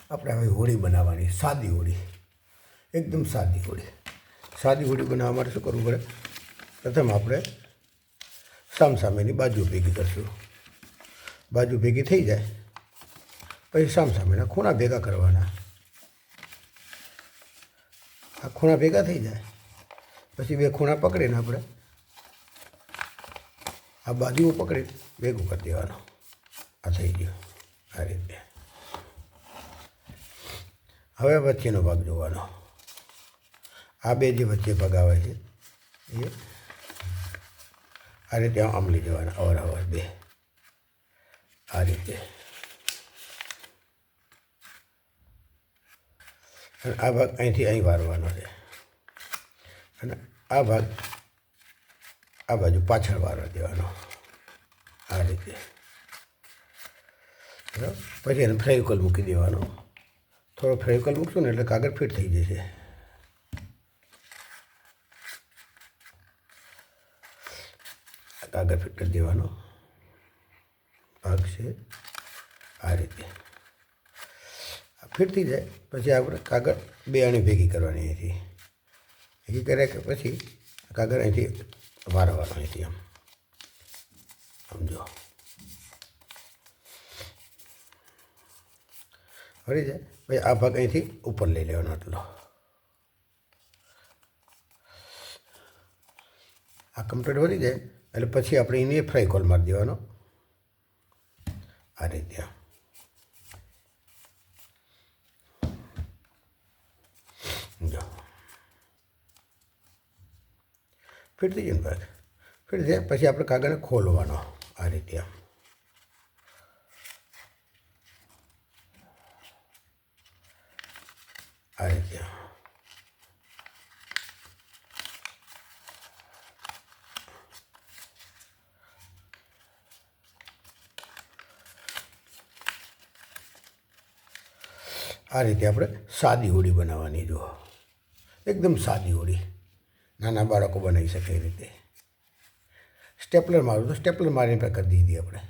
આપણે હવે હોળી બનાવવાની, સાદી હોળી, એકદમ સાદી હોળી. સાદી હોળી બનાવવા માટે શું કરવું પડે? પ્રથમ આપણે સામસામેની બાજુ ભેગી કરીશું. બાજુ ભેગી થઈ જાય પછી સામસામેના ખૂણા ભેગા કરવાના. આ ખૂણા ભેગા થઈ જાય પછી બે ખૂણા પકડીને આપણે આ બાજુઓ પકડી ભેગું કરી દેવાનું. આ થઈ ગયું આ રીતે. હવે વચ્ચેનો ભાગ જોવાનો. આ બે જે વચ્ચે ભાગ આવે છે એ આ રીતે આમ લઈ જવાના, અવારનવાર બે આ રીતે. અને આ ભાગ અહીંથી અહીં વારવાનો છે અને આ ભાગ આ બાજુ પાછળ વારવા દેવાનો આ રીતે. બરાબર. પછી એને ફેવિકોલ મૂકી દેવાનો. થોડો ફેવિકોલ મૂકશું ને એટલે કાગળ ફિટ થઈ જશે. કાગળ ફિટ કરી દેવાનો ભાગ છે આ રીતે. ફિટ થઈ જાય પછી આપણે કાગળ બે આણી ભેગી કરવાની. અહીંથી ભેગી કર્યા કે પછી કાગળ અહીંથી વારવાનો, અહીંથી આમ સમજો વળી જાય. પછી આ ભાગ અહીંથી ઉપર લઈ લેવાનો આટલો. આ કમ્પ્લીટ વળી જાય એટલે પછી આપણે એને ફ્રાય કોલ મારી દેવાનો આ રીતે. જો ફિટ થઈ જાય ને ભાગ ફિટ થાય પછી આપણે કાગળને ખોલવાનો આ રીતે. આમ આ રીતે. આ રીતે આપણે સાદી હોળી બનાવવાની. જુઓ એકદમ સાદી હોળી, નાના બાળકો બનાવી શકે એ રીતે. સ્ટેપલર મારું તો સ્ટેપલર મારીને કરી દીધી આપણે.